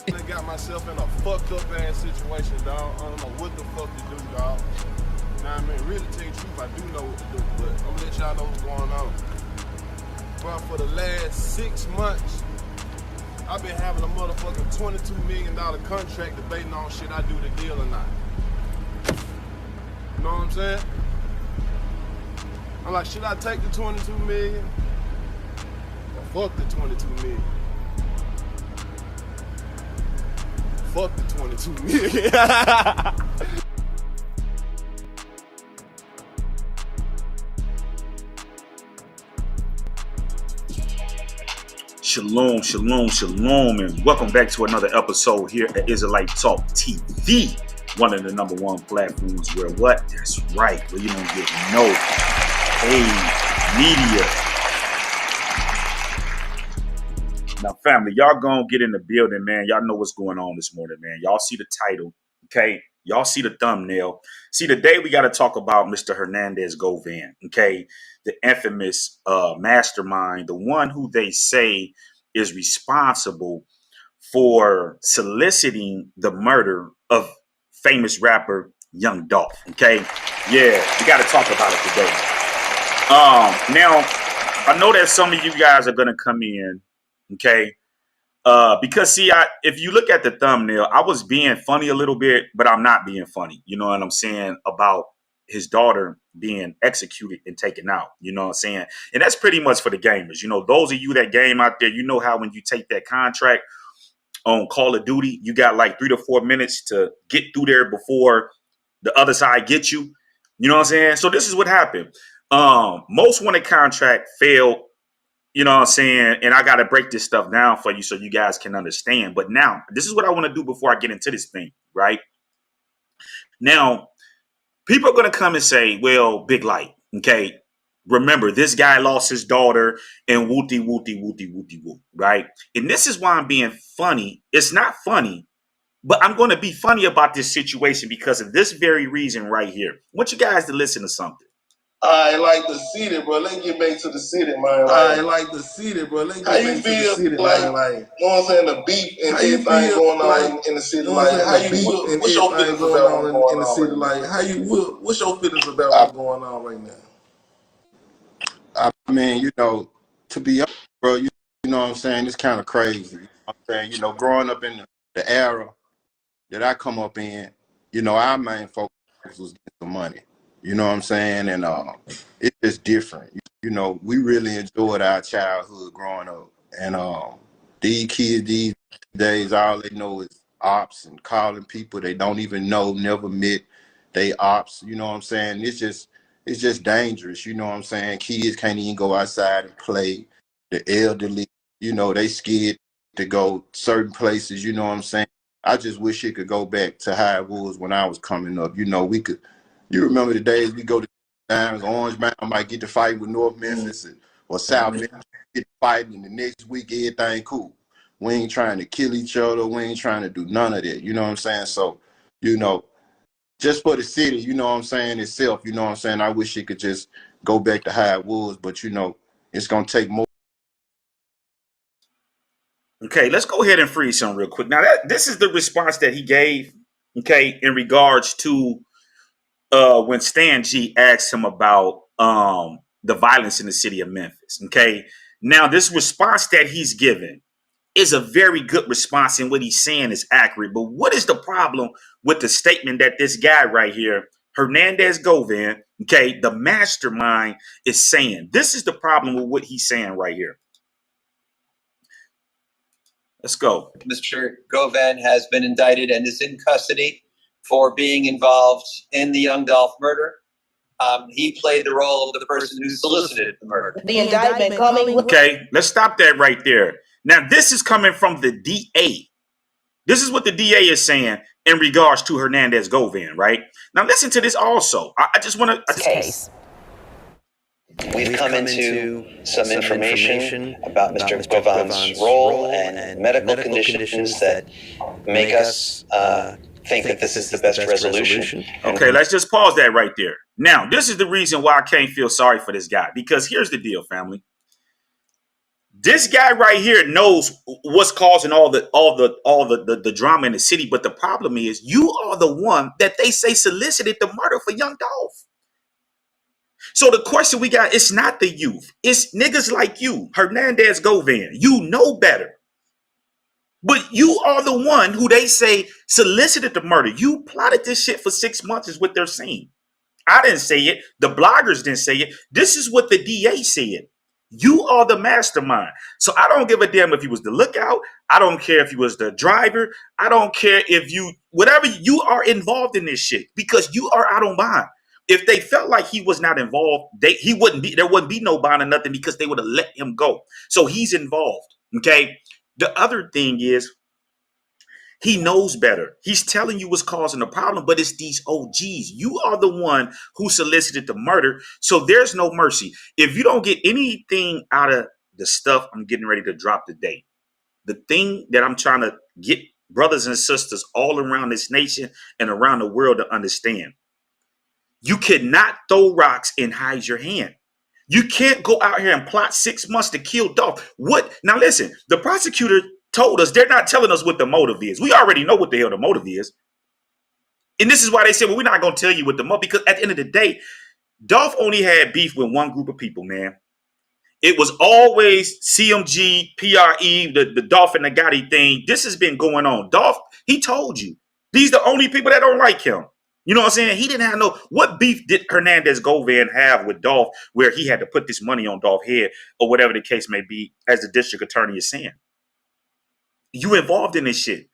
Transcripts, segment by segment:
I got myself in a fucked up ass situation, dog. I don't know what the fuck to do, dog. You know what I mean? Really tell you the truth, I do know what to do, but I'm gonna let y'all know what's going on. Bro, for the last 6 months, I've been having a motherfucking $22 million contract debating on shit I do the deal or not. You know what I'm saying? I'm like, should I take the 22 million? Or fuck the 22 million? Fuck the 22 million. Shalom, shalom, shalom, and welcome back to another episode here at Israelite Talk TV, one of the #1 platforms where what? That's right, where you don't get no paid media. Now, family, y'all gonna get in the building, man. Y'all know what's going on this morning, man. Y'all see the title, okay? Y'all see the thumbnail. See, today we got to talk about Mr. Hernandez Govan, okay? The infamous mastermind, the one who they say is responsible for soliciting the murder of famous rapper Young Dolph, okay? Yeah, we got to talk about it today. Now, I know that some of you guys are going to come in, okay? Because see, if you look at the thumbnail, I was being funny a little bit, but I'm not being funny. You know what I'm saying? About his daughter being executed and taken out. You know what I'm saying? And that's pretty much for the gamers. You know, those of you that game out there, you know how when you take that contract on Call of Duty, you got like 3 to 4 minutes to get through there before the other side gets you. You know what I'm saying? So this is what happened. Most wanted contract failed. You know what I'm saying? And I got to break this stuff down for you so you guys can understand. But now, this is what I want to do before I get into this thing, right? Now, people are going to come and say, well, Big Light, okay? Remember, this guy lost his daughter and wooty, woo, right? And this is why I'm being funny. It's not funny, but I'm going to be funny about this situation because of this very reason right here. I want you guys to listen to something. I like the city, bro. Let's get back to the city, man. I like the city, bro. Let's get back to the city, man. Like, you know what I'm saying? The beef and everything going on in the city. Like, how you what's your feelings going on in the city? Like, what's your feelings about what's going on right now? I mean, to be honest, bro, you know what I'm saying? It's kind of crazy. You know what I'm saying? Growing up in the era that I come up in, our main focus was getting some money. You know what I'm saying? And it's just different. We really enjoyed our childhood growing up. And these kids these days, all they know is ops and calling people they don't even know, never met. They ops, you know what I'm saying? It's just dangerous, you know what I'm saying? Kids can't even go outside and play. The elderly, they scared to go certain places, you know what I'm saying? I just wish it could go back to how it was when I was coming up. You remember the days we go to times, Orange Mountain might get to fight with North Memphis or South Memphis, get fighting, and the next week everything cool. We ain't trying to kill each other. We ain't trying to do none of that. You know what I'm saying? So, just for the city, you know what I'm saying, itself, you know what I'm saying, I wish it could just go back to how it was, but, it's going to take more. Okay, let's go ahead and freeze some real quick. Now, this is the response that he gave, okay, in regards to when Stan G asked him about the violence in the city of Memphis, okay? Now, this response that he's given is a very good response, and what he's saying is accurate. But what is the problem with the statement that this guy right here, Hernandez Govan, okay, the mastermind, is saying? This is the problem with what he's saying right here. Let's go. Mr. Govan has been indicted and is in custody for being involved in the Young Dolph murder. He played the role of the person who solicited the murder. The indictment coming. Okay, let's stop that right there. Now, this is coming from the DA. This is what the DA is saying in regards to Hernandez Govan, right? Now, listen to this also. I just want to... Case. We've come into some information about Mr. Govan's role and medical conditions that make us think that this is the best resolution. Okay, let's just pause that right there. Now, this is the reason why I can't feel sorry for this guy, because here's the deal, family. This guy right here knows what's causing all the drama in the city. But the problem is, you are the one that they say solicited the murder for young Dolph. So the question we got, it's not the youth. It's niggas like you, Hernandez Govan. You know better. But you are the one who they say solicited the murder. You plotted this shit for 6 months is what they're saying. I didn't say it. The bloggers didn't say it. This is what the DA said. You are the mastermind. So I don't give a damn if he was the lookout. I don't care if he was the driver. I don't care if you, whatever, you are involved in this shit because you are out on bond. If they felt like he was not involved, there wouldn't be no bond or nothing because they would have let him go. So he's involved. Okay. The other thing is, he knows better. He's telling you what's causing the problem, but it's these OGs. You are the one who solicited the murder, so there's no mercy. If you don't get anything out of the stuff I'm getting ready to drop today, the thing that I'm trying to get brothers and sisters all around this nation and around the world to understand, you cannot throw rocks and hide your hand. You can't go out here and plot 6 months to kill Dolph. What? Now listen, the prosecutor told us they're not telling us what the motive is. We already know what the hell the motive is. And this is why they said, well, we're not going to tell you what the motive, because at the end of the day, Dolph only had beef with one group of people, man. It was always CMG, PRE, the Dolph and the Gotti thing. This has been going on. Dolph, he told you, these are the only people that don't like him. You know what I'm saying? He didn't have what beef did Hernandez Govan have with Dolph where he had to put this money on Dolph's head or whatever the case may be, as the district attorney is saying. You involved in this shit.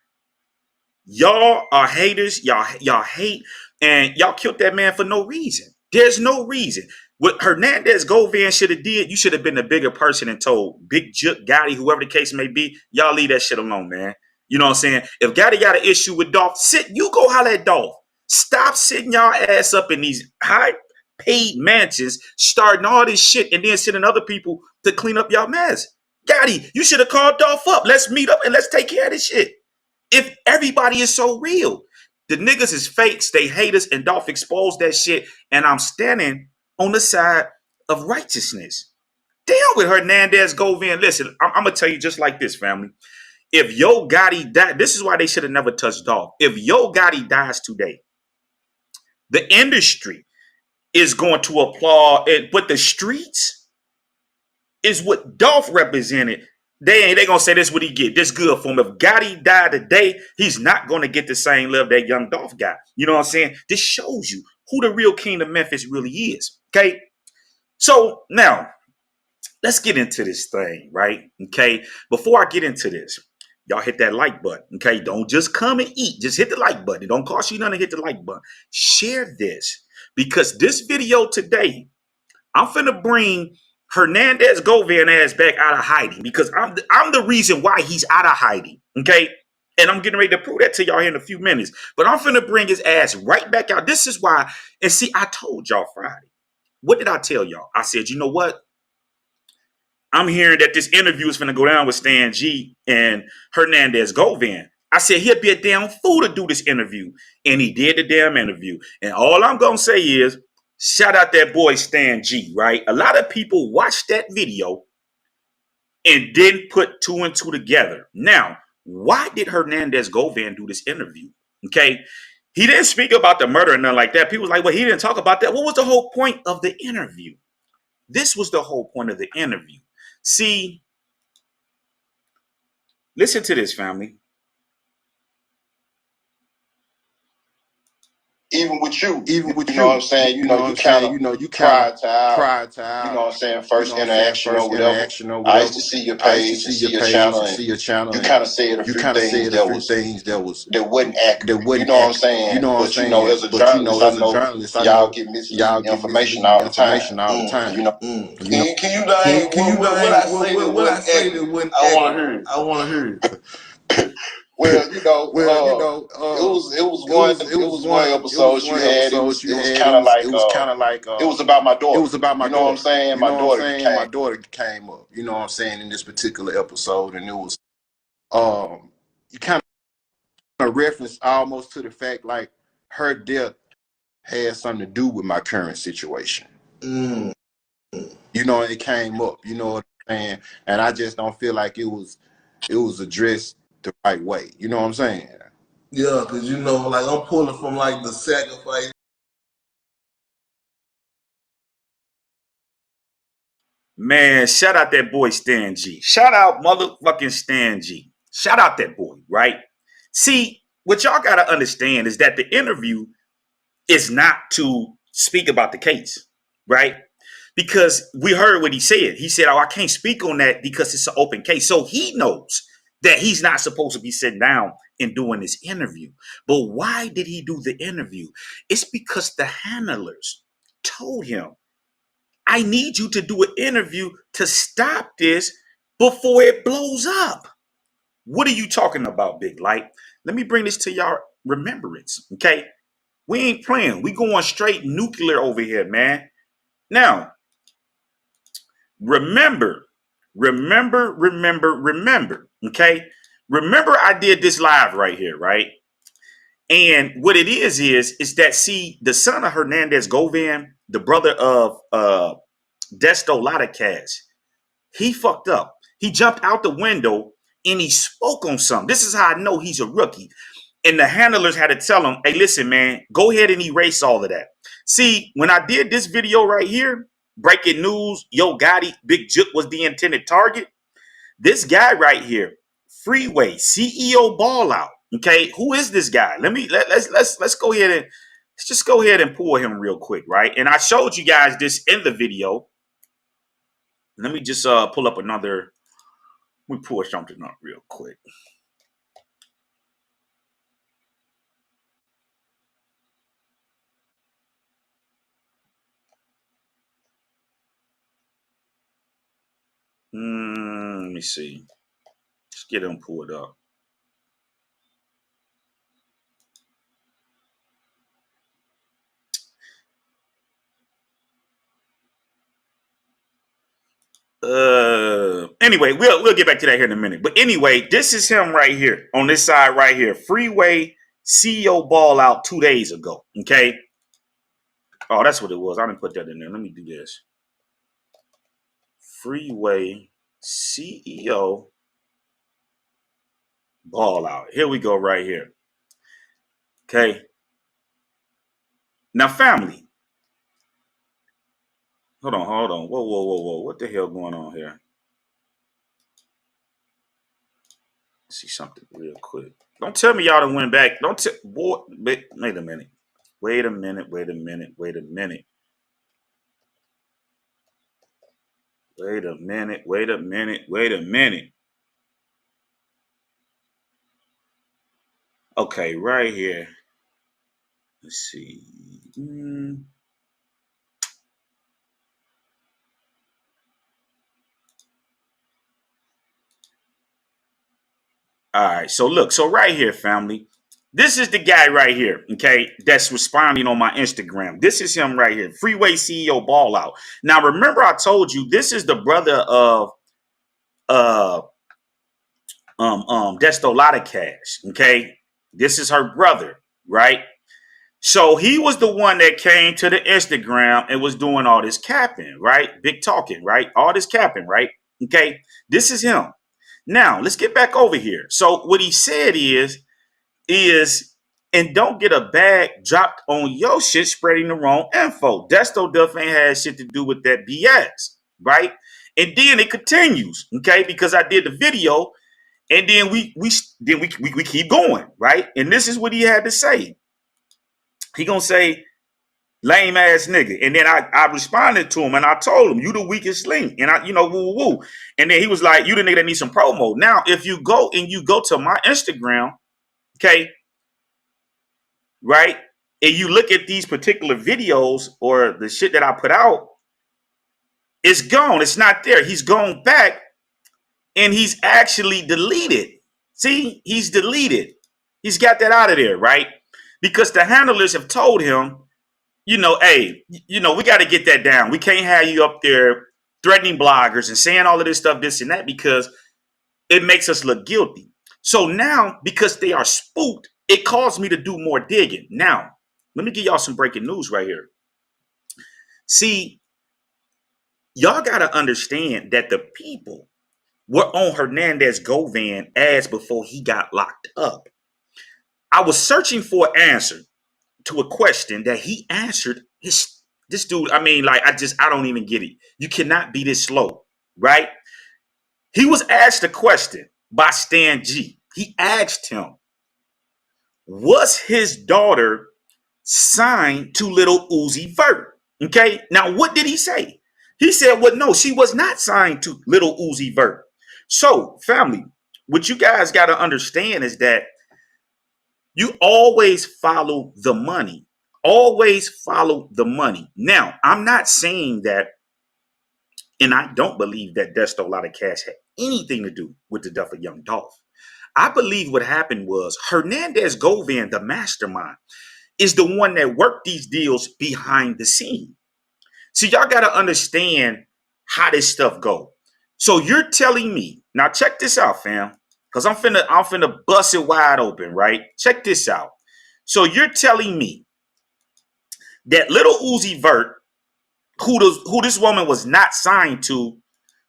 Y'all are haters. Y'all hate, and y'all killed that man for no reason. There's no reason. What Hernandez Govan should have did, you should have been the bigger person and told Big Juk, Gotti, whoever the case may be, y'all leave that shit alone, man. You know what I'm saying? If Gotti got an issue with Dolph, you go holler at Dolph. Stop sitting y'all ass up in these high-paid mansions, starting all this shit, and then sending other people to clean up y'all mess. Gotti, you should have called Dolph up. Let's meet up and let's take care of this shit. If everybody is so real, the niggas is fakes, they hate us, and Dolph exposed that shit, and I'm standing on the side of righteousness. Damn with Hernandez Govan. Listen, I'm going to tell you just like this, family. If Yo Gotti died, this is why they should have never touched Dolph. If Yo Gotti dies today, the industry is going to applaud it, but the streets is what Dolph represented. They gonna say this what he get. This good for him. If Gotti died today, he's not gonna get the same love that young Dolph got. You know what I'm saying? This shows you who the real king of Memphis really is. Okay. So now let's get into this thing, right? Okay. Before I get into this, y'all hit that like button. Okay. Don't just come and eat. Just hit the like button. It don't cost you nothing to hit the like button. Share this because this video today, I'm finna bring Hernandez Govan ass back out of hiding because I'm the reason why he's out of hiding. Okay. And I'm getting ready to prove that to y'all here in a few minutes. But I'm finna bring his ass right back out. This is why. And see, I told y'all Friday. What did I tell y'all? I said, you know what? I'm hearing that this interview is finna go down with Stan G and Hernandez Govan. I said he'd be a damn fool to do this interview. And he did the damn interview. And all I'm gonna say is, shout out that boy Stan G, right? A lot of people watched that video and didn't put two and two together. Now, why did Hernandez Govan do this interview? Okay. He didn't speak about the murder and nothing like that. People was like, well, he didn't talk about that. What was the whole point of the interview? This was the whole point of the interview. See, listen to this, family. Even with you, you know what I'm saying? You know, you kind of, prior to our, you know what I'm saying, first interaction or whatever. I used to see your page, and see your channel, and you kind of said a few things that wasn't accurate. You know what I'm saying? But you know, as a journalist, I know y'all get misleading information all the time. You know, can you name what I say that wasn't accurate? I want to hear it. Well, it was one episode you had. It was kind of like it was about my daughter. You know what I'm saying? My daughter came up. You know what I'm saying, in this particular episode, and it was you kind of reference almost to the fact like her death had something to do with my current situation. You know, it came up. You know what saying? And I just don't feel like it was addressed the right way. You know what I'm saying? Yeah, because you know, like I'm pulling from like the sacrifice. Man, shout out that boy Stan G. Shout out motherfucking Stan G. Shout out that boy, right? See, what y'all got to understand is that the interview is not to speak about the case, right? Because we heard what he said. He said, oh, I can't speak on that because it's an open case. So he knows that he's not supposed to be sitting down and doing this interview. But why did he do the interview? It's because the handlers told him, I need you to do an interview to stop this before it blows up. What are you talking about, Big Light? Let me bring this to y'all remembrance, okay? We ain't playing. We going straight nuclear over here, man. Now, remember, okay? Remember I did this live right here, right? And what it is that, see, the son of Hernandez Govan, the brother of Desto Lotta, he fucked up. He jumped out the window and he spoke on something. This is how I know he's a rookie. And the handlers had to tell him, hey, listen, man, go ahead and erase all of that. See, when I did this video right here, breaking news, Yo Gotti, Big Juk was the intended target. This guy right here, Freeway, CEO Ball Out. Okay, who is this guy? Let's go ahead and let's just go ahead and pull him real quick, right? And I showed you guys this in the video. Let me just pull up another. Let me pull something up real quick. Let me see. Let's get him pulled up. Anyway, we'll get back to that here in a minute. But anyway, this is him right here on this side right here. Freeway CEO Ball Out 2 days ago. Okay. Oh, that's what it was. I didn't put that in there. Let me do this. Freeway CEO Ball Out. Here we go right here. Okay. Now, family. Hold on. Whoa. What the hell going on here? Let's see something real quick. Don't tell me y'all done went back. Don't tell, boy, wait a minute. Wait a minute. Okay, right here. Let's see. All right, so look, so right here, family. This is the guy right here, okay, that's responding on my Instagram. This is him right here, Freeway CEO Ball Out. Now, remember I told you this is the brother of Desto Lotta, okay? This is her brother, right? So he was the one that came to the Instagram and was doing all this capping, right? Big talking, right? All this capping, right? Okay, this is him. Now, let's get back over here. So what he said is, and don't get a bag dropped on your shit spreading the wrong info. Desto Duff ain't had shit to do with that BS, right? And then it continues, okay? Because I did the video, and then we keep going, right? And this is what he had to say. He gonna say, lame ass nigga. And then I responded to him and I told him, you the weakest link. And I, woo. And then he was like, you the nigga that needs some promo. Now, if you go to my Instagram, okay, right, and you look at these particular videos or the shit that I put out, it's gone. It's not there. He's gone back and he's actually deleted. See, he's deleted. He's got that out of there, right? Because the handlers have told him, hey, we got to get that down. We can't have you up there threatening bloggers and saying all of this stuff, this and that, because it makes us look guilty. So now, because they are spooked, it caused me to do more digging. Now, let me give y'all some breaking news right here. See, y'all got to understand that the people were on Hernandez Govan ass before he got locked up. I was searching for an answer to a question that he answered. This dude, I mean, like, I don't even get it. You cannot be this slow, right? He was asked a question by Stan G. He asked him, was his daughter signed to Little Uzi Vert? Okay, now what did he say? He said, well, no, she was not signed to Little Uzi Vert. So, family, what you guys got to understand is that you always follow the money. Always follow the money. Now, I'm not saying that, and I don't believe that Desto Lotta Cash had anything to do with the death of young Dolph. I believe what happened was Hernandez Govan, the mastermind, is the one that worked these deals behind the scene. So y'all got to understand how this stuff go. So you're telling me, now check this out, fam, because I'm finna bust it wide open, right? Check this out. So you're telling me that Little Uzi Vert, who this woman was not signed to,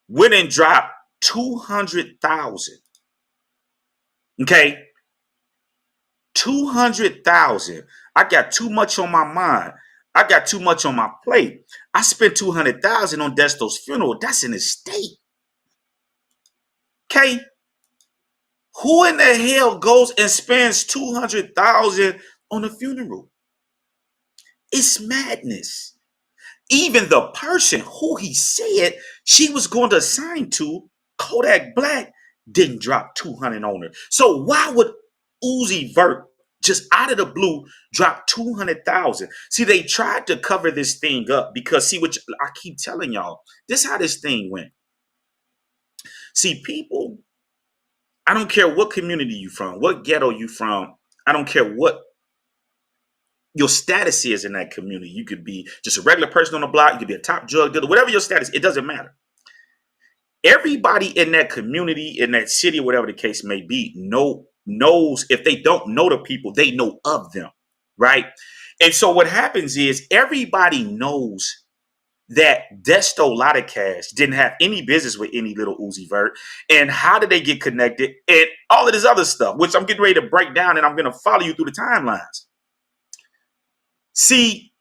went and dropped 200,000. Okay, 200,000. I got too much on my mind. I got too much on my plate. I spent 200,000 on Desto's funeral. That's an estate. Okay, who in the hell goes and spends 200,000 on a funeral? It's madness. Even the person who he said she was going to sign to, Kodak Black, didn't drop 200 on her. So why would Uzi Vert just out of the blue drop 200,000? See, they tried to cover this thing up because, see, what I keep telling y'all, this is how this thing went. See, people, I don't care what community you from, what ghetto you from, I don't care what your status is in that community. You could be just a regular person on the block, you could be a top drug dealer, whatever your status, it doesn't matter. Everybody in that community, in that city, whatever the case may be, knows, if they don't know the people, they know of them, right? And so what happens is everybody knows that Desto Ladacash didn't have any business with any Little Uzi Vert, and how did they get connected, and all of this other stuff, which I'm getting ready to break down, and I'm going to follow you through the timelines. See,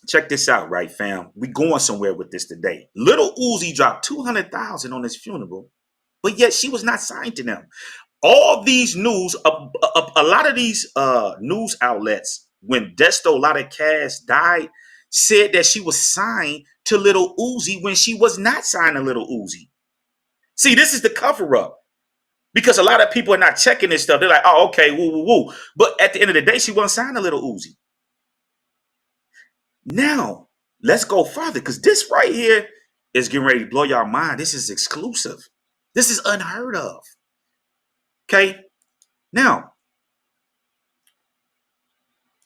check this out, right, fam? We going somewhere with this today. Little Uzi dropped 200,000 on his funeral, but yet she was not signed to them. All these news, a lot of these news outlets, when Desto Ladacash died, said that she was signed to Little Uzi when she was not signed to Little Uzi. See, this is the cover up. Because a lot of people are not checking this stuff. They're like, oh, okay, woo, woo, woo. But at the end of the day, she wasn't signed to Little Uzi. Now, let's go further, because this right here is getting ready to blow your mind. This is exclusive. This is unheard of. Okay? Now,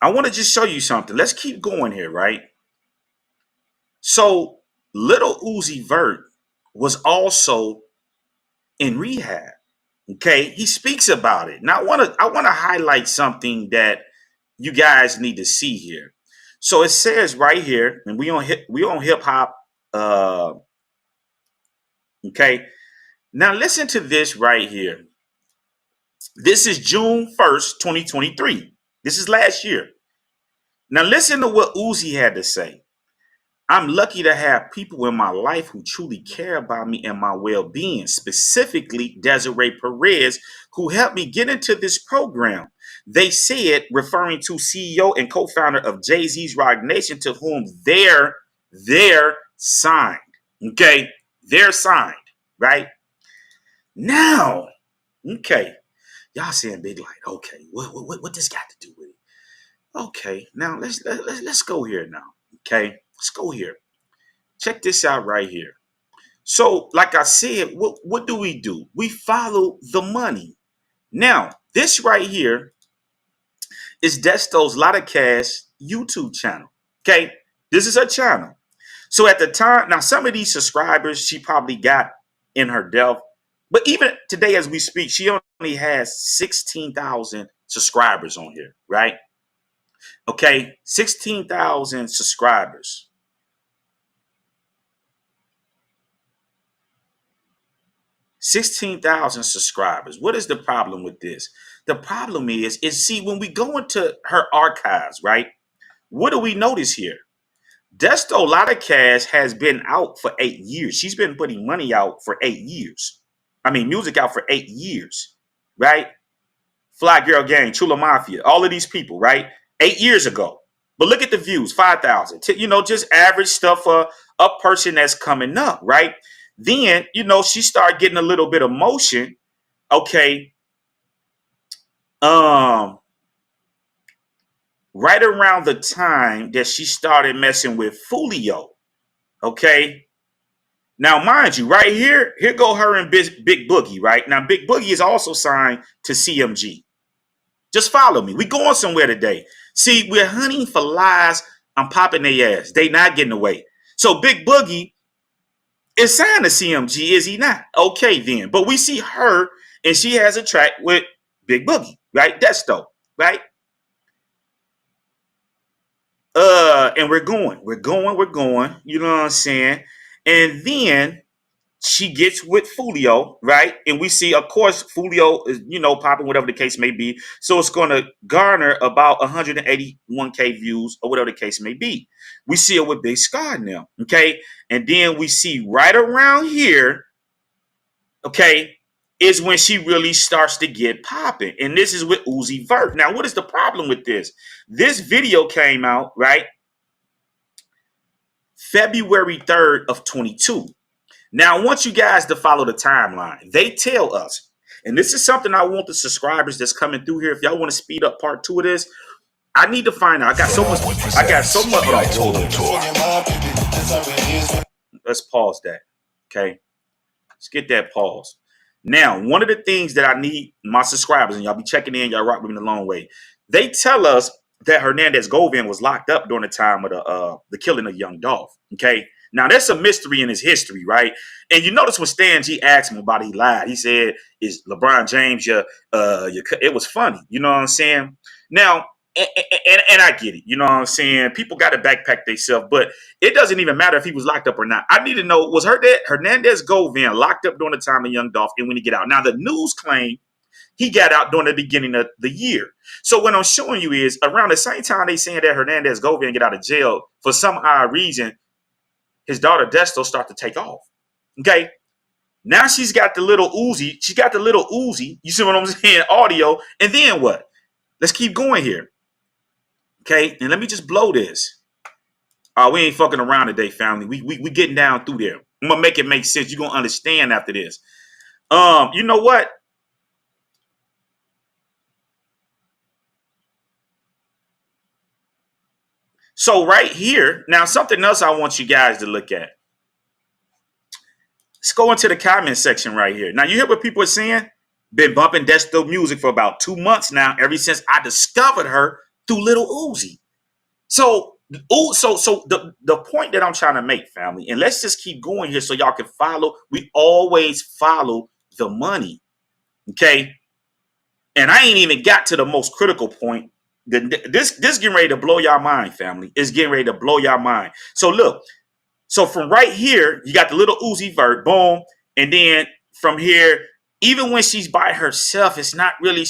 I want to just show you something. Let's keep going here, right? So, Little Uzi Vert was also in rehab. Okay? He speaks about it. Now, I want to highlight something that you guys need to see here. So it says right here, and we on hip hop. Okay, now listen to this right here. This is June 1st, 2023. This is last year. Now listen to what Uzi had to say. I'm lucky to have people in my life who truly care about me and my well-being, specifically Desiree Perez, who helped me get into this program. They said, referring to CEO and co-founder of Jay-Z's Rock Nation, to whom they're signed. Okay, they're signed, right? Now, okay, y'all saying big light. Okay, what this got to do with it? Okay, now let's go here now. Okay, let's go here. Check this out right here. So, like I said, what do? We follow the money. Now, this right here is Desto's Ladacash YouTube channel. Okay, this is her channel. So at the time, now some of these subscribers she probably got in her death, but even today as we speak, she only has 16,000 subscribers on here, right? Okay, 16,000 subscribers. 16,000 subscribers. What is the problem with this? The problem is see, when we go into her archives, right? What do we notice here? Desto Ladacash has been out for 8 years. She's been putting money out for 8 years. I mean, music out for 8 years, right? Fly Girl Gang, Chula Mafia, all of these people, right? 8 years ago. But look at the views, 5,000. Just average stuff for a person that's coming up, right? Then, she started getting a little bit of motion, okay? Right around the time that she started messing with Fulio, okay? Now, mind you, right here go her and Big Boogie, right? Now, Big Boogie is also signed to CMG. Just follow me. We going somewhere today. See, we're hunting for lies. I'm popping their ass. They not getting away. So Big Boogie is signed to CMG, is he not? Okay, then. But we see her, and she has a track with Big Boogie, right? Desto, right? And we're going. You know what I'm saying? And then she gets with Fulio, right? And we see, of course, Fulio is, popping, whatever the case may be. So it's going to garner about 181K views or whatever the case may be. We see it with Big Scar now, okay? And then we see right around here, okay, is when she really starts to get popping. And this is with Uzi Vert. Now, what is the problem with this? This video came out, right? February 3rd of 22. Now, I want you guys to follow the timeline. They tell us, and this is something I want the subscribers that's coming through here. If y'all want to speed up part 2 of this, I need to find out. I got so much. Let's pause that. Okay. Let's get that pause. Now, one of the things that I need my subscribers, and y'all be checking in, y'all rock with me the long way. They tell us that Hernandez Govan was locked up during the time of the killing of young Dolph. Okay. Now, there's some mystery in his history, right? And you notice when Stan G asked him about it, he lied. He said, is LeBron James it was funny. You know what I'm saying? Now, and I get it. You know what I'm saying? People got to backpack themselves, but it doesn't even matter if he was locked up or not. I need to know, was Hernandez Govan locked up during the time of young Dolph and when he get out? Now, the news claim he got out during the beginning of the year. So what I'm showing you is around the same time they saying that Hernandez Govan get out of jail, for some odd reason, his daughter Desto start to take off. Okay. Now she's got the little Uzi. She got the little Uzi. You see what I'm saying? Audio. And then what? Let's keep going here. Okay. And let me just blow this. We ain't fucking around today, family. We getting down through there. I'm gonna make it make sense. You're gonna understand after this. You know what? So right here, now something else I want you guys to look at. Let's go into the comment section right here. Now, you hear what people are saying? Been bumping Desto music for about 2 months now, ever since I discovered her through Little Uzi. So the point that I'm trying to make, family, and let's just keep going here so y'all can follow. We always follow the money, okay? And I ain't even got to the most critical point. This getting ready to blow y'all mind, family. It's getting ready to blow y'all mind. So look. So from right here, you got the little Uzi Vert, boom. And then from here, even when she's by herself, she's not really,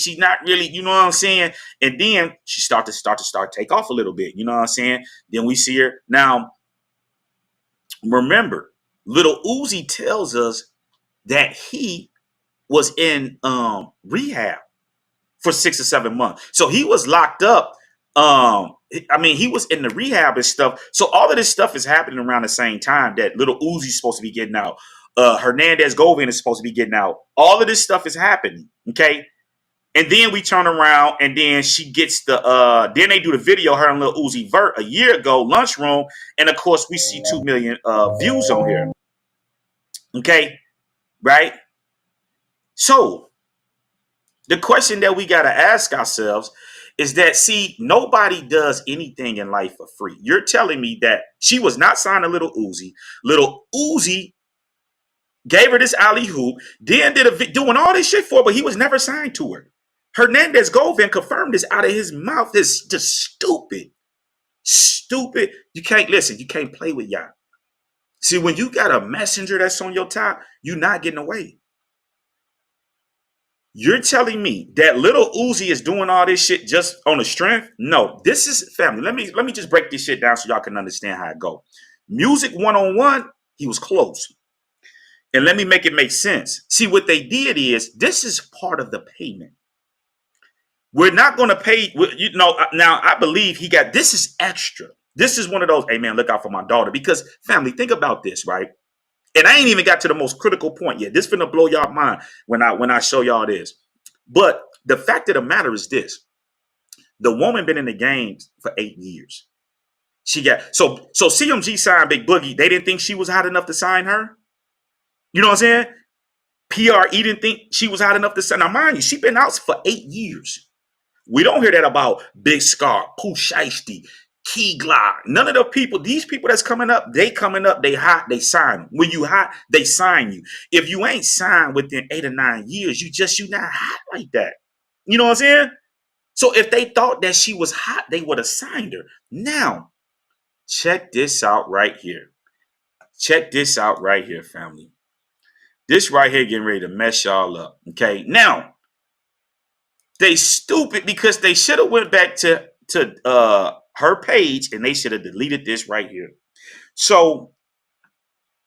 you know what I'm saying? And then she start to take off a little bit, you know what I'm saying? Then we see her. Now, remember, little Uzi tells us that he was in rehab for 6 or 7 months. So he was locked up. He was in the rehab and stuff. So all of this stuff is happening around the same time that little Uzi's supposed to be getting out. Hernandez Govan is supposed to be getting out. All of this stuff is happening. Okay. And then we turn around and then she gets then they do the video, her and little Uzi Vert a year ago, lunchroom. And of course we see 2 million views on here. Okay. Right. So the question that we got to ask ourselves is that, see, nobody does anything in life for free. You're telling me that she was not signed to Little Uzi. Little Uzi gave her this alley-oop, then doing all this shit for her, but he was never signed to her. Hernandez Govan confirmed this out of his mouth. This just stupid. Stupid. You can't listen. You can't play with y'all. See, when you got a messenger that's on your top, you're not getting away. You're telling me that little Uzi is doing all this shit just on the strength? No, this is family. Let me just break this shit down so y'all can understand how it go. Music 101, he was close. And let me make it make sense. See, what they did is this is part of the payment. We're not going to pay, you know, now I believe he got, this is extra. This is one of those, hey man, look out for my daughter. Because family, think about this, right? And I ain't even got to the most critical point yet. This finna blow y'all mind when I show y'all this. But the fact of the matter is this. The woman been in the game for 8 years. She got, so CMG signed Big Boogie. They didn't think she was hot enough to sign her. You know what I'm saying? PRE didn't think she was hot enough to sign. Now, mind you, she been out for 8 years. We don't hear that about Big Scar, Pooh Shiesty, Key Glock. None of the people, these people that's coming up, they hot, they sign them. When you hot, they sign you. If you ain't signed within 8 or 9 years, you not hot like that. You know what I'm saying? So if they thought that she was hot, they would have signed her. Now, check this out right here. Check this out right here, family. This right here getting ready to mess y'all up. Okay. Now, they stupid because they should have went back to her page and they should have deleted this right here. So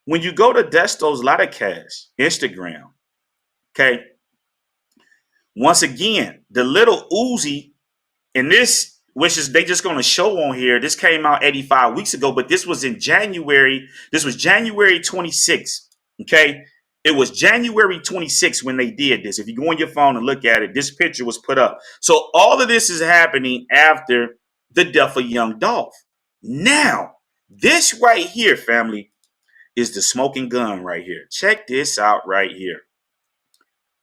when you go to Desto's Ladacash Instagram, okay, once again, the little Uzi in this, which is they just going to show on here, this came out 85 weeks ago, but this was in January. This was January 26th. Okay. It was January 26th when they did this. If you go on your phone and look at it, this picture was put up. So all of this is happening after the death of young Dolph. Now, this right here, family, is the smoking gun right here. Check this out right here.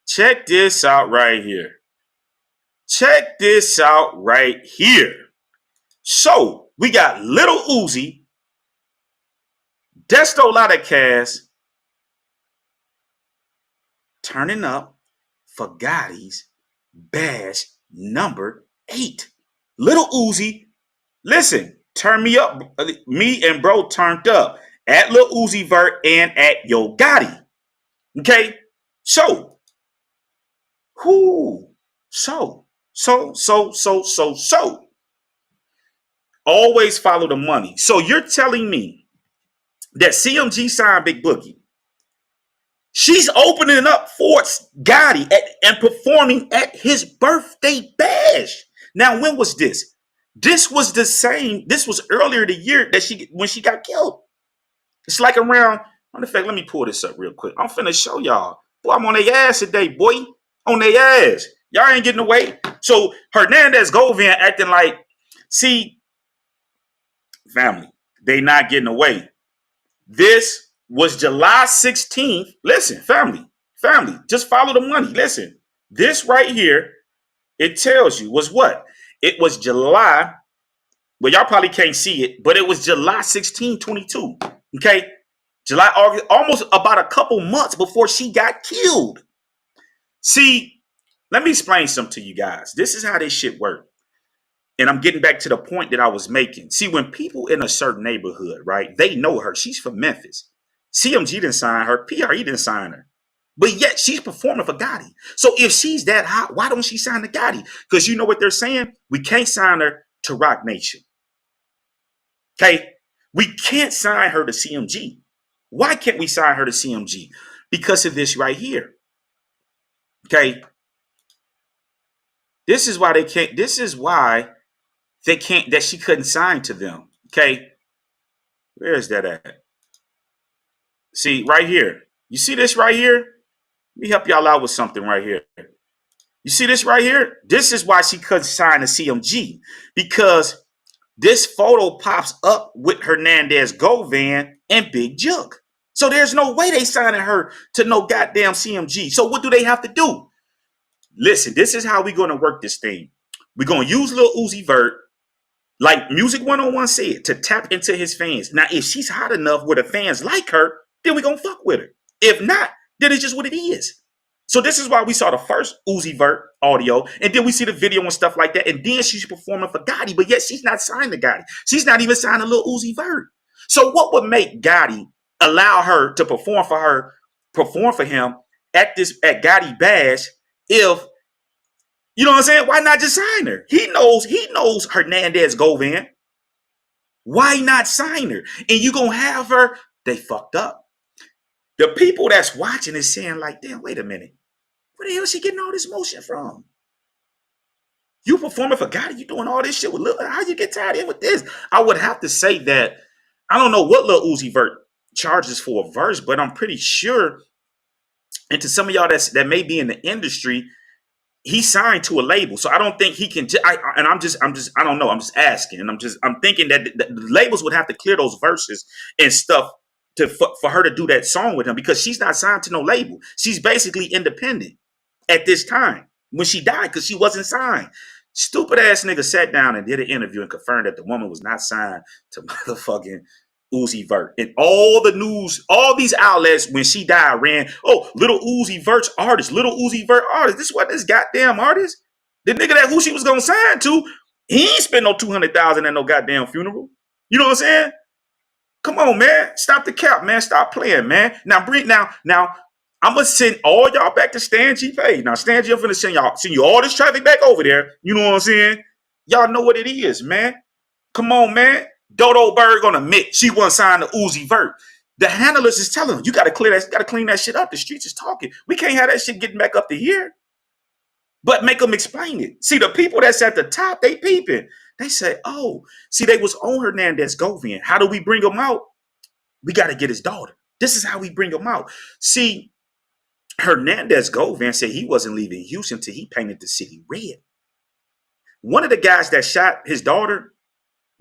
Check this out right here. Check this out right here. So we got little Uzi, Desto Lotta turning up for Gotti's Bash number 8. Little Uzi, listen, turn me up. Me and bro turned up at Lil Uzi Vert and at Yo Gotti. Okay, so who? So. Always follow the money. So you're telling me that CMG signed Big Boogie. She's opening up for Gotti and performing at his birthday bash. Now, when was this? This was the same. This was earlier the year that when she got killed. It's like around. Matter of fact, let me pull this up real quick. I'm finna show y'all. Boy, I'm on their ass today, boy. On their ass. Y'all ain't getting away. So Hernandez Govan acting like, see, family, they not getting away. This was July 16th. Listen, family, just follow the money. Listen, this right here, it tells you was what? It was July. Well, y'all probably can't see it, but it was July 16, 22. Okay. July, August, almost about a couple months before she got killed. See, let me explain something to you guys. This is how this shit works. And I'm getting back to the point that I was making. See, when people in a certain neighborhood, right, they know her. She's from Memphis. CMG didn't sign her. PRE didn't sign her. But yet she's performing for Gotti. So if she's that hot, why don't she sign to Gotti? Because you know what they're saying? We can't sign her to Rock Nation. Okay? We can't sign her to CMG. Why can't we sign her to CMG? Because of this right here. Okay? This is why they can't. This is why they can't, that she couldn't sign to them. Okay? Where is that at? See, right here. You see this right here? Let me help y'all out with something right here. You see this right here? This is why she couldn't sign to CMG. Because this photo pops up with Hernandez Govan and Big Juke. So there's no way they signing her to no goddamn CMG. So what do they have to do? Listen, this is how we're going to work this thing. We're going to use Lil Uzi Vert, like Music 101 said, to tap into his fans. Now, if she's hot enough where the fans like her, then we're going to fuck with her. If not, then it's just what it is. So this is why we saw the first Uzi Vert audio, and then we see the video and stuff like that, and then she's performing for Gotti, but yet she's not signed to Gotti. She's not even signed to Lil Uzi Vert. So what would make Gotti allow her to perform for him at Gotti Bash if, you know what I'm saying, why not just sign her? He knows Hernandez Govan. Why not sign her? And you gonna have her, they fucked up. The people that's watching is saying like, damn, wait a minute. Where the hell is she getting all this motion from? You performing for Gotti, you doing all this shit with Lil. How you get tied in with this? I would have to say that I don't know what Lil Uzi Vert charges for a verse, but I'm pretty sure, and to some of y'all that may be in the industry, he signed to a label, so I don't think he can. I don't know. I'm just asking, and I'm thinking that the labels would have to clear those verses and stuff for her to do that song with him, because she's not signed to no label. She's basically independent at this time when she died, because she wasn't signed. Stupid ass nigga sat down and did an interview and confirmed that the woman was not signed to motherfucking Uzi Vert. And all the news, all these outlets, when she died, ran, oh, little Uzi Vert's artist, little Uzi Vert artist. This what this goddamn artist? The nigga that who she was gonna sign to, he ain't spent no $200,000 at no goddamn funeral. You know what I'm saying? Come on, man. Stop the cap, man. Stop playing, man. Now I'm gonna send all y'all back to Stan G page. Now, Stan G, I'm gonna send you all this traffic back over there. You know what I'm saying? Y'all know what it is, man. Come on, man. Dodo Bird gonna admit she wasn't signed to Uzi Vert. The handlers is telling them, you gotta clean that shit up. The streets is talking. We can't have that shit getting back up to here. But make them explain it. See, the people that's at the top, they peeping. They say, oh, see, they was on Hernandez Govan. How do we bring him out? We gotta get his daughter. This is how we bring him out. See, Hernandez Govan said he wasn't leaving Houston till he painted the city red. One of the guys that shot his daughter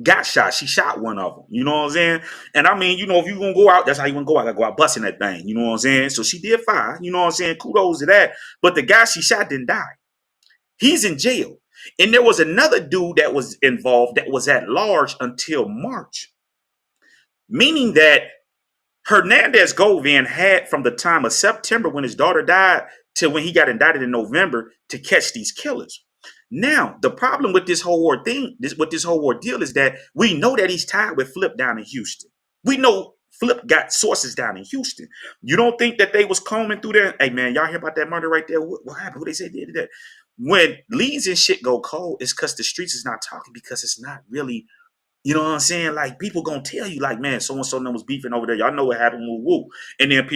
got shot. She shot one of them. You know what I'm saying? And I mean, you know, if you're going to go out, that's how you want to go out. I gotta go out busting that thing. You know what I'm saying? So she did fine. You know what I'm saying? Kudos to that. But the guy she shot didn't die. He's in jail. And there was another dude that was involved that was at large until March. Meaning that Hernandez Govan had from the time of September when his daughter died till when he got indicted in November to catch these killers. Now, the problem with this whole ordeal is that we know that he's tied with Flip down in Houston. We know Flip got sources down in Houston. You don't think that they was combing through there? Hey, man, y'all hear about that murder right there? What happened? What they say did that? When leads and shit go cold, it's because the streets is not talking, because it's not really, you know what I'm saying? Like, people gonna tell you, like, man, so-and-so was beefing over there. Y'all know what happened with Woo. And then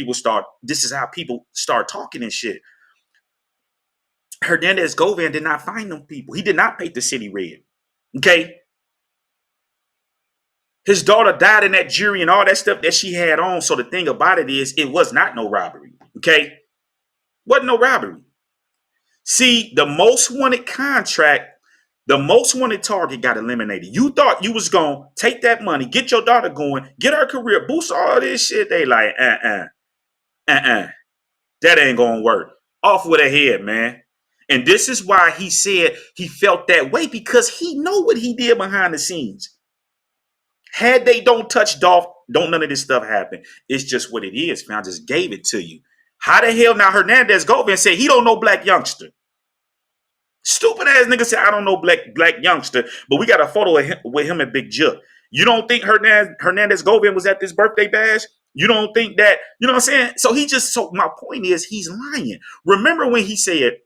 this is how people start talking and shit. Hernandez Govan did not find them people. He did not paint the city red. Okay? His daughter died in that jury and all that stuff that she had on. So the thing about it is, it was not no robbery. Okay? Wasn't no robbery. See, the most wanted contract, the most wanted target got eliminated. You thought you was going to take that money, get your daughter going, get her career, boost all this shit. They like, that ain't going to work. Off with her head, man. And this is why he said he felt that way, because he know what he did behind the scenes. Had they don't touch Dolph, don't none of this stuff happen. It's just what it is, man. I just gave it to you. How the hell now Hernandez Govan said he don't know Black Youngster? Stupid ass nigga said, I don't know Black Youngster, but we got a photo of him, with him and Big Juck. You don't think Hernandez Govan was at this birthday bash? You don't think that, you know what I'm saying? So my point is, he's lying. Remember when he said,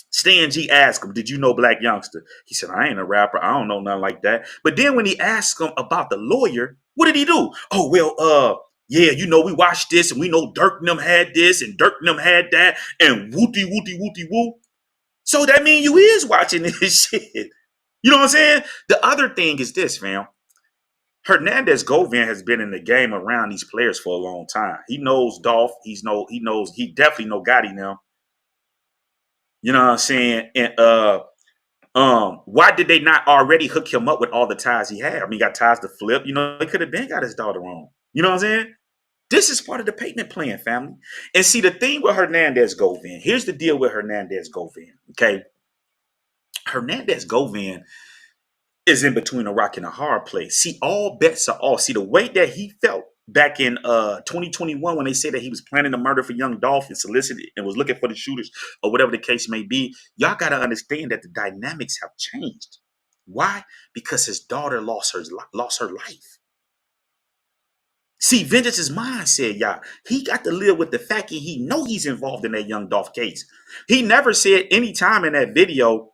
Stan G asked him, did you know Black Youngster? He said, I ain't a rapper. I don't know nothing like that. But then when he asked him about the lawyer, what did he do? Oh, well, yeah, you know, we watched this and we know Dirk and them had this and Dirk and them had that and wooty woo. So that means you is watching this shit. You know what I'm saying? The other thing is this, fam. Hernandez Govan has been in the game around these players for a long time. He knows Dolph. He definitely know Gotti now. You know what I'm saying? And why did they not already hook him up with all the ties he had? I mean, he got ties to Flip. You know, he could have been got his daughter on. You know what I'm saying? This is part of the payment plan, family. And see, the thing with Hernandez Govan, here's the deal with Hernandez Govan, okay? Hernandez Govan is in between a rock and a hard place. See, all bets are off. See, the way that he felt back in 2021 when they said that he was planning a murder for young Dolph and solicited and was looking for the shooters or whatever the case may be, y'all got to understand that the dynamics have changed. Why? Because his daughter lost her life. See, vengeance is mine, said y'all. He got to live with the fact that he know he's involved in that young Dolph case. He never said any time in that video,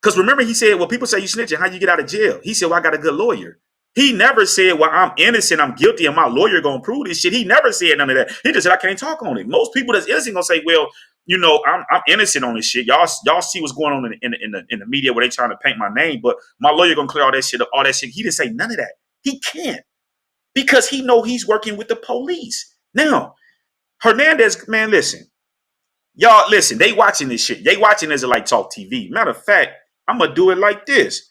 because remember he said, well, people say you snitching, how you get out of jail? He said, well, I got a good lawyer. He never said, well, I'm innocent, I'm guilty, and my lawyer gonna prove this shit. He never said none of that. He just said, I can't talk on it. Most people that's innocent gonna say, well, you know, I'm innocent on this shit. Y'all see what's going on in the media where they trying to paint my name, but my lawyer gonna clear all that shit up, all that shit. He didn't say none of that. He can't, because he know he's working with the police. Now, Hernandez, man, listen. Y'all, listen, they watching this shit. They watching Israelite Talk TV. Matter of fact, I'm gonna do it like this.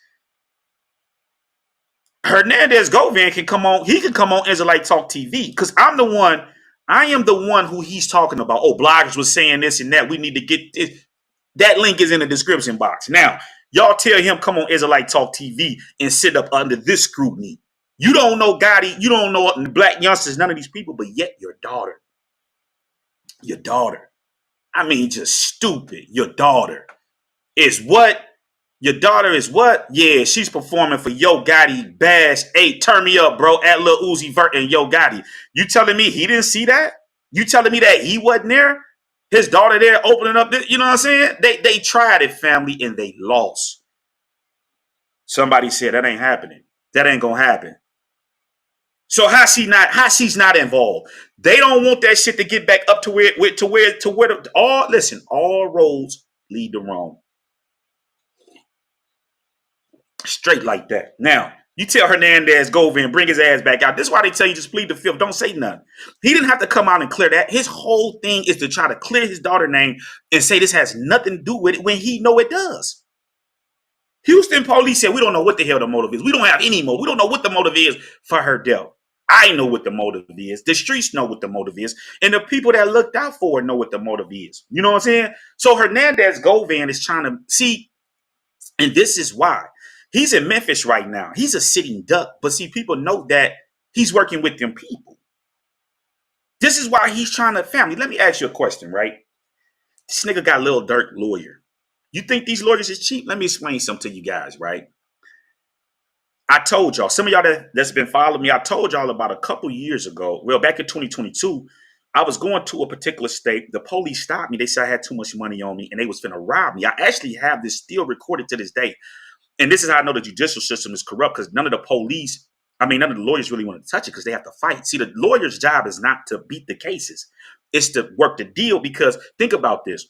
Hernandez Govan can come on. He can come on Israelite Talk TV because I am the one who he's talking about. Oh, bloggers was saying this and that. We need to get this. That link is in the description box. Now, y'all tell him come on Israelite Talk TV and sit up under this scrutiny. You don't know Gotti. You don't know black youngsters, none of these people, but yet your daughter, I mean, just stupid. Your daughter is what? Your daughter is what? Yeah, she's performing for Yo Gotti Bash 8. Turn me up, bro. At Lil Uzi Vert and Yo Gotti. You telling me he didn't see that? You telling me that he wasn't there? His daughter there opening up this, you know what I'm saying? They tried it, family, and they lost. Somebody said that ain't happening. That ain't gonna happen. So how she's not involved? They don't want that shit to get back up to where all roads lead to Rome. Straight like that. Now, you tell Hernandez Govan, bring his ass back out. This is why they tell you just plead the fifth. Don't say nothing. He didn't have to come out and clear that. His whole thing is to try to clear his daughter's name and say this has nothing to do with it when he know it does. Houston police said, we don't know what the hell the motive is. We don't have any motive. We don't know what the motive is for her death. I know what the motive is. The streets know what the motive is. And the people that looked out for it know what the motive is. You know what I'm saying? So Hernandez Govan is trying to see, and this is why. He's in Memphis right now. He's a sitting duck. But see, people know that he's working with them people. This is why he's trying to, family, let me ask you a question, right? This nigga got Lil Durk lawyer. You think these lawyers is cheap? Let me explain something to you guys, right? I told y'all, some of y'all that's been following me, I told y'all about a couple years ago, well, back in 2022, I was going to a particular state. The police stopped me. They said I had too much money on me and they was finna rob me. I actually have this still recorded to this day. And this is how I know the judicial system is corrupt, because none of the lawyers really want to touch it because they have to fight. See, the lawyer's job is not to beat the cases. It's to work the deal, because think about this.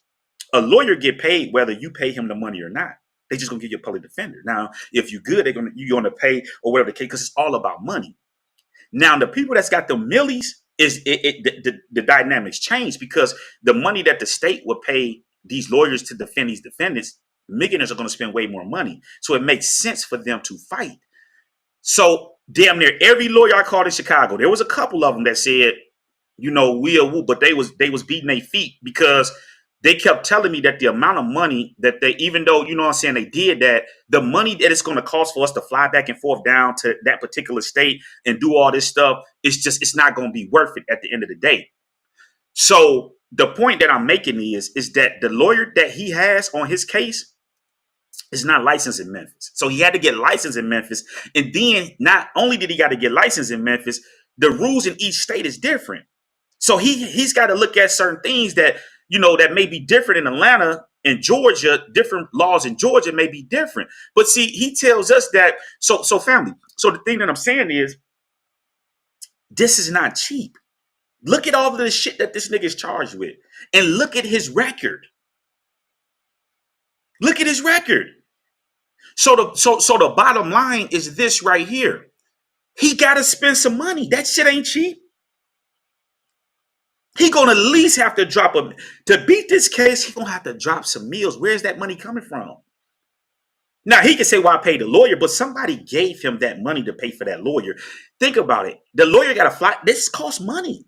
A lawyer get paid whether you pay him the money or not. They just gonna give you a public defender. Now, if you're good, you're gonna pay or whatever the case, because it's all about money. Now, the people that's got the millies, the dynamics change, because the money that the state would pay these lawyers to defend these defendants, millionaires are going to spend way more money. So it makes sense for them to fight. So damn near every lawyer I called in Chicago, there was a couple of them that said, you know, but they was beating their feet, because they kept telling me that the amount of money that they, even though, you know what I'm saying, they did that, the money that it's going to cost for us to fly back and forth down to that particular state and do all this stuff, it's not going to be worth it at the end of the day. So the point that I'm making is that the lawyer that he has on his case is not licensed in Memphis. So he had to get licensed in Memphis. And then not only did he got to get licensed in Memphis, the rules in each state is different. So he's got to look at certain things that, you know, that may be different in Atlanta and Georgia. Different laws in Georgia may be different. But see, he tells us that. So family. So the thing that I'm saying is, this is not cheap. Look at all of the shit that this nigga is charged with, and look at his record. Look at his record. So the bottom line is this right here. He got to spend some money. That shit ain't cheap. He gonna at least have to to beat this case. He gonna have to drop some meals. Where's that money coming from? Now he can say, "Well, I paid the lawyer," but somebody gave him that money to pay for that lawyer. Think about it. The lawyer got to fly. This costs money.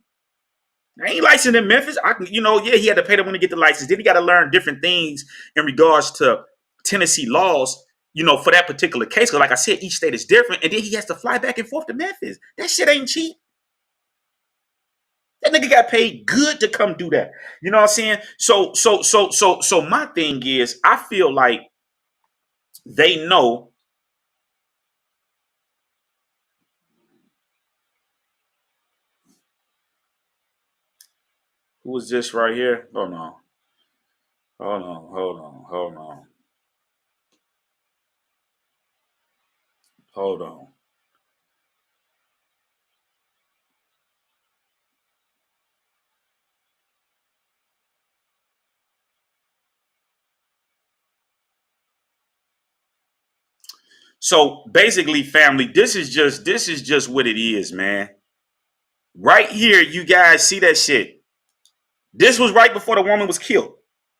I ain't licensed in Memphis. He had to pay them when to get the license. Then he got to learn different things in regards to Tennessee laws, you know, for that particular case. Because like I said, each state is different. And then he has to fly back and forth to Memphis. That shit ain't cheap. That nigga got paid good to come do that. You know what I'm saying? So my thing is, I feel like they know Who was this right here? Hold on. Hold on. Hold on. Hold on. Hold on. So basically, family, this is just what it is, man. Right here, you guys see that shit. This was right before the woman was killed.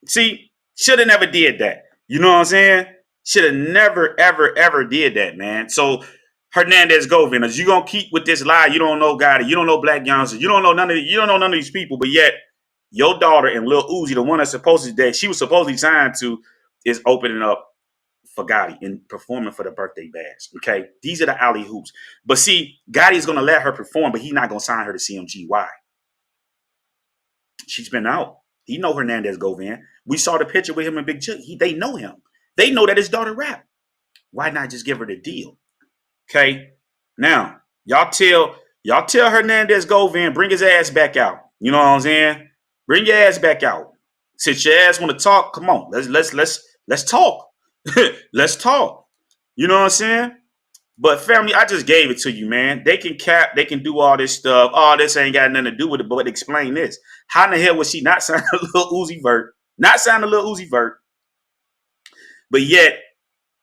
See, should have never did that. You know what I'm saying? Should have never, ever, ever did that, man. So Hernandez Govan, as you gonna keep with this lie, you don't know Gotti, you don't know Black Youngsters, you don't know none of these people, but yet your daughter and Lil Uzi, the one that she was supposedly signed to, is opening up for Gotti and performing for the birthday bash. Okay, these are the alley hoops. But see, Gotti's gonna let her perform, but he's not gonna sign her to CMG. Why? She's been out. He know Hernandez Govan. We saw the picture with him and Big Jug. They know him. They know that his daughter rap. Why not just give her the deal? Okay. Now, y'all tell Hernandez Govan, bring his ass back out. You know what I'm saying? Bring your ass back out. Since your ass want to talk, come on. Let's talk. Let's talk. You know what I'm saying? But family, I just gave it to you, man. They can cap, they can do all this stuff. Oh, this ain't got nothing to do with it. But explain this. How in the hell was she not signing a Lil Uzi Vert? Not signing a Lil Uzi Vert. But yet,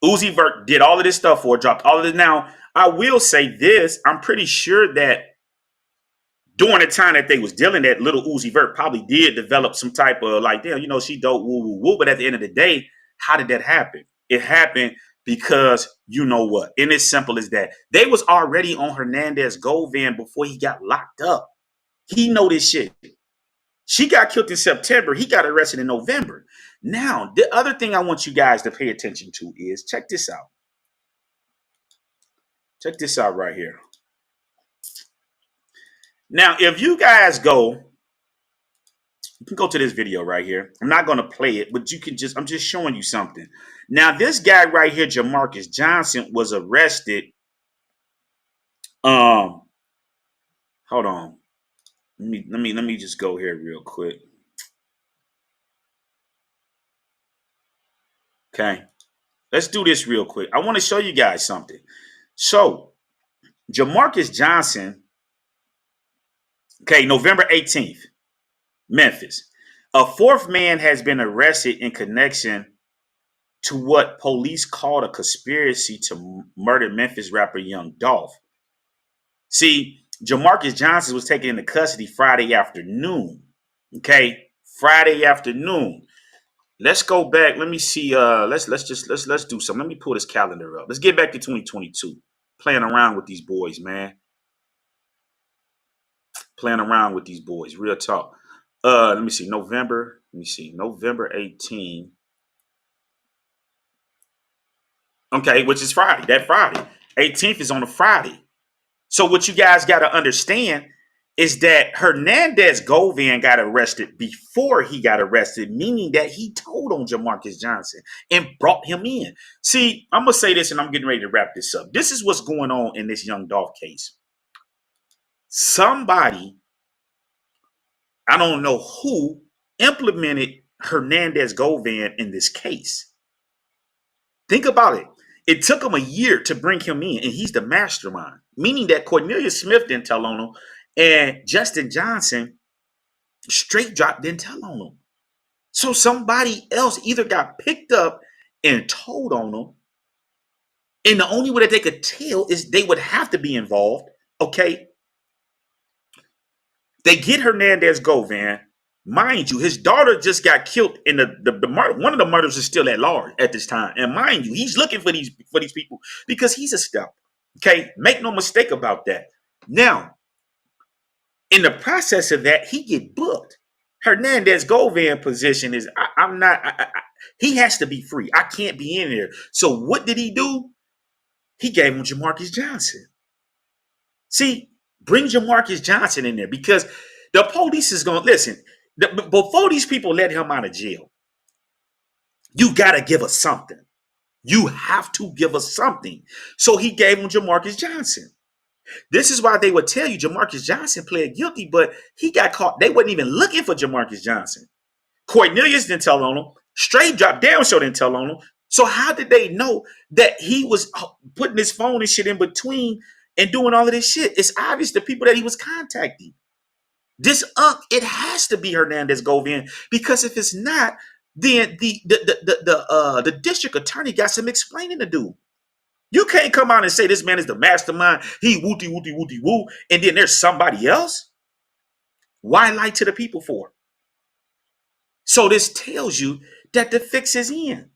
Uzi Vert did all of this stuff for her, dropped all of this. Now, I will say this. I'm pretty sure that during the time that they was dealing, that little Uzi Vert probably did develop some type of like, damn, you know, she dope, woo, woo, woo. But at the end of the day, how did that happen? It happened because you know what? And it's simple as that. They was already on Hernandez Govan before he got locked up. He know this shit. She got killed in September. He got arrested in November. Now, the other thing I want you guys to pay attention to is, check this out. Check this out right here. Now, if you guys go, you can go to this video right here. I'm not going to play it, but you can just, I'm just showing you something. Now, this guy right here, Jamarcus Johnson, was arrested. Hold on. Let me just go here real quick. Okay. Let's do this real quick. I want to show you guys something. So, Jamarcus Johnson, okay, November 18th, Memphis. A fourth man has been arrested in connection to what police called a conspiracy to murder Memphis rapper Young Dolph. See, Jamarcus Johnson was taken into custody Friday afternoon. Okay, Friday afternoon. Let's go back. Let me see. Let's do something. Let me pull this calendar up. Let's get back to 2022. Playing around with these boys, man. Playing around with these boys. Real talk. Let me see. November 18. Okay, which is Friday. That Friday. 18th is on a Friday. So what you guys got to understand is that Hernandez Govan got arrested before he got arrested, meaning that he told on Jamarcus Johnson and brought him in. See, I'm going to say this and I'm getting ready to wrap this up. This is what's going on in this Young Dolph case. Somebody, I don't know who, implemented Hernandez Govan in this case. Think about it. It took him a year to bring him in, and he's the mastermind, meaning that Cornelius Smith didn't tell on him, and Justin Johnson straight drop didn't tell on him. So somebody else either got picked up and told on him, and the only way that they could tell is they would have to be involved, okay? They get Hernandez Govan. Mind you, his daughter just got killed in the murder. One of the murders is still at large at this time. And mind you, he's looking for these people because he's a step. Okay, make no mistake about that. Now, in the process of that, he get booked. Hernandez Govan position is he has to be free. I can't be in there. So what did he do? He gave him Jamarcus Johnson. See, bring Jamarcus Johnson in there because the police is going to listen. Before these people let him out of jail, you got to give us something. You have to give us something. So he gave him Jamarcus Johnson. This is why they would tell you Jamarcus Johnson pled guilty, but he got caught. They wasn't even looking for Jamarcus Johnson. Cornelius didn't tell on him. Straight Drop Down Show didn't tell on him. So how did they know that he was putting his phone and shit in between and doing all of this shit? It's obvious the people that he was contacting. This it has to be Hernandez Govan, because if it's not, then the district attorney got some explaining to do. You can't come out and say this man is the mastermind. He wooty wooty wooty woo, and then there's somebody else. Why lie to the people for? So this tells you that the fix is in.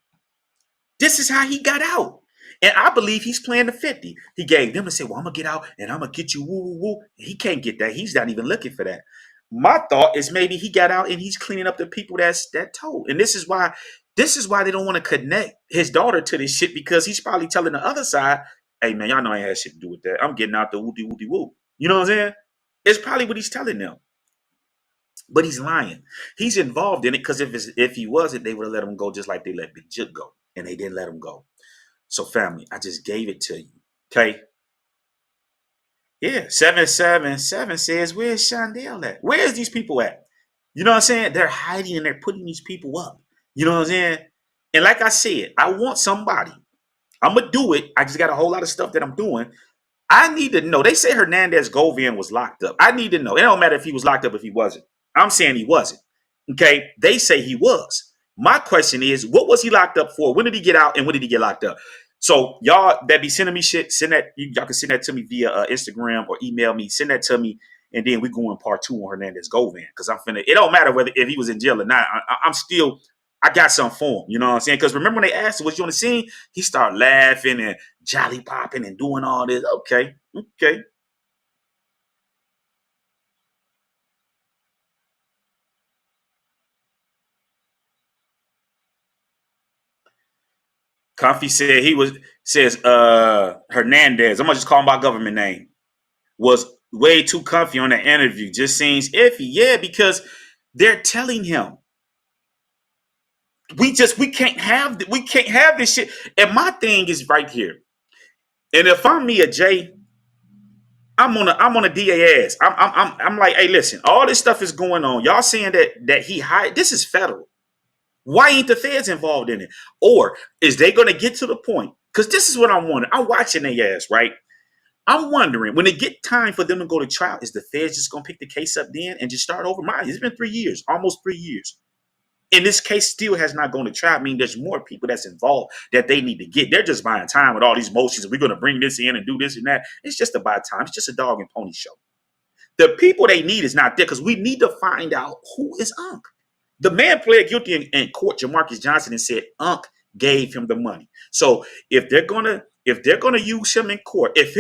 This is how he got out. And I believe he's playing the 50. He gave them and said, well, I'm going to get out and I'm going to get you woo, woo, woo. He can't get that. He's not even looking for that. My thought is maybe he got out and he's cleaning up the people that told. And this is why they don't want to connect his daughter to this shit, because he's probably telling the other side, hey, man, y'all know I ain't had shit to do with that. I'm getting out the woody woody woo. You know what I'm saying? It's probably what he's telling them. But he's lying. He's involved in it, because if he wasn't, they would have let him go just like they let Big Jip go. And they didn't let him go. So family, I just gave it to you. Okay. Yeah. 777 says, where's Shondell at? Where's these people at? You know what I'm saying? They're hiding and they're putting these people up. You know what I'm saying? And like I said, I want somebody. I'm going to do it. I just got a whole lot of stuff that I'm doing. I need to know. They say Hernandez Govan was locked up. I need to know. It don't matter if he was locked up, if he wasn't. I'm saying he wasn't. Okay. They say he was. My question is, what was he locked up for? When did he get out and when did he get locked up? So y'all that be sending me shit, send that. Y'all can send that to me via Instagram or email me. Send that to me, and then we go in part 2 on Hernandez Govan, because I'm finna. It don't matter whether if he was in jail or not. I'm still. I got something for him. You know what I'm saying? Because remember when they asked him, was you on the scene? He started laughing and jolly popping and doing all this. Okay. Comfy said Hernandez, I'm gonna just call him by government name, was way too comfy on the interview. Just seems iffy. Yeah, because they're telling him we can't have this shit. And my thing is right here. And if I'm Mia J, I'm on a DA ass. I'm like, hey, listen, all this stuff is going on. Y'all saying that he hired. This is federal. Why ain't the feds involved in it? Or is they going to get to the point? Because this is what I'm wondering. I'm watching their ass, right? I'm wondering, when it get time for them to go to trial, is the feds just going to pick the case up then and just start over? It's been 3 years, almost 3 years. And this case still has not gone to trial. I mean, there's more people that's involved that they need to get. They're just buying time with all these motions. We're going to bring this in and do this and that. It's just a buy time. It's just a dog and pony show. The people they need is not there, because we need to find out who is Unc. The man pled guilty in court, Jamarcus Johnson, and said Unc gave him the money. So if they're gonna use him in court, if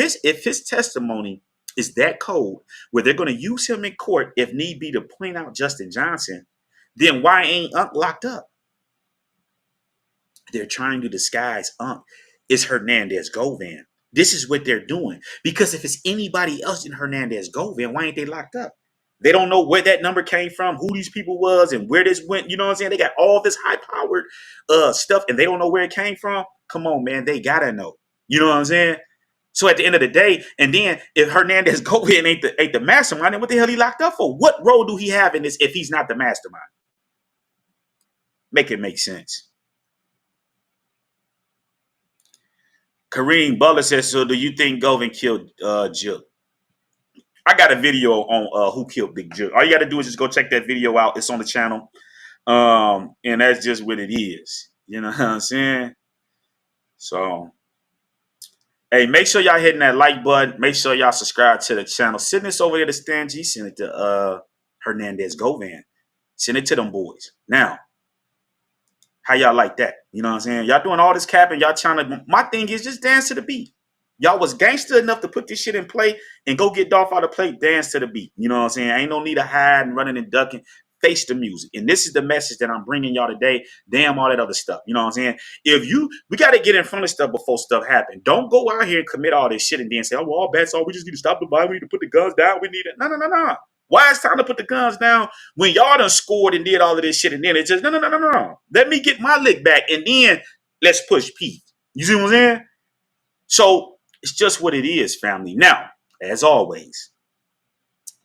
his testimony is that cold, where they're gonna use him in court if need be to point out Justin Johnson, then why ain't Unc locked up? They're trying to disguise Unc. It's Hernandez Govan. This is what they're doing. Because if it's anybody else in Hernandez Govan, why ain't they locked up? They don't know where that number came from, who these people was, and where this went. You know what I'm saying? They got all this high-powered stuff, and they don't know where it came from. Come on, man. They gotta know. You know what I'm saying? So at the end of the day, and then if Hernandez Govan ain't the mastermind, then what the hell he locked up for? What role do he have in this if he's not the mastermind? Make it make sense. Kareem Butler says, so do you think Govan killed Jill? I got a video on who killed Big Jill. All you got to do is just go check that video out. It's on the channel. And that's just what it is. You know what I'm saying? So, hey, make sure y'all hitting that like button. Make sure y'all subscribe to the channel. Send this over there to Stan G. Send it to Hernandez Govan. Send it to them boys. Now, how y'all like that? You know what I'm saying? Y'all doing all this capping. Y'all trying to. My thing is just dance to the beat. Y'all was gangster enough to put this shit in play and go get Dolph out of play, dance to the beat. You know what I'm saying? Ain't no need of hiding, running, and ducking. Face the music. And this is the message that I'm bringing y'all today. Damn all that other stuff. You know what I'm saying? We got to get in front of stuff before stuff happen. Don't go out here and commit all this shit and then say, oh, well, all bets all. We just need to stop the buy. We need to put the guns down. We need it. No. Why is it time to put the guns down when y'all done scored and did all of this shit? And then it's just, no. Let me get my lick back and then let's push P. You see what I'm saying? So, it's just what it is, family. Now, as always,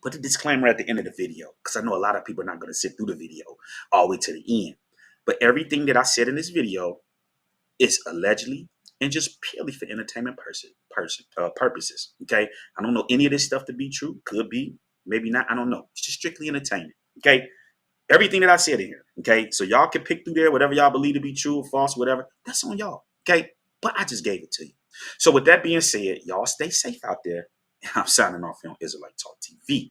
put the disclaimer at the end of the video, because I know a lot of people are not going to sit through the video all the way to the end. But everything that I said in this video is allegedly and just purely for entertainment purposes. Okay, I don't know any of this stuff to be true. Could be, maybe not. I don't know. It's just strictly entertainment. Okay, everything that I said in here. Okay, so y'all can pick through there whatever y'all believe to be true or false, whatever. That's on y'all. Okay, but I just gave it to you. So with that being said, y'all stay safe out there. And I'm signing off here on Israelite Talk TV.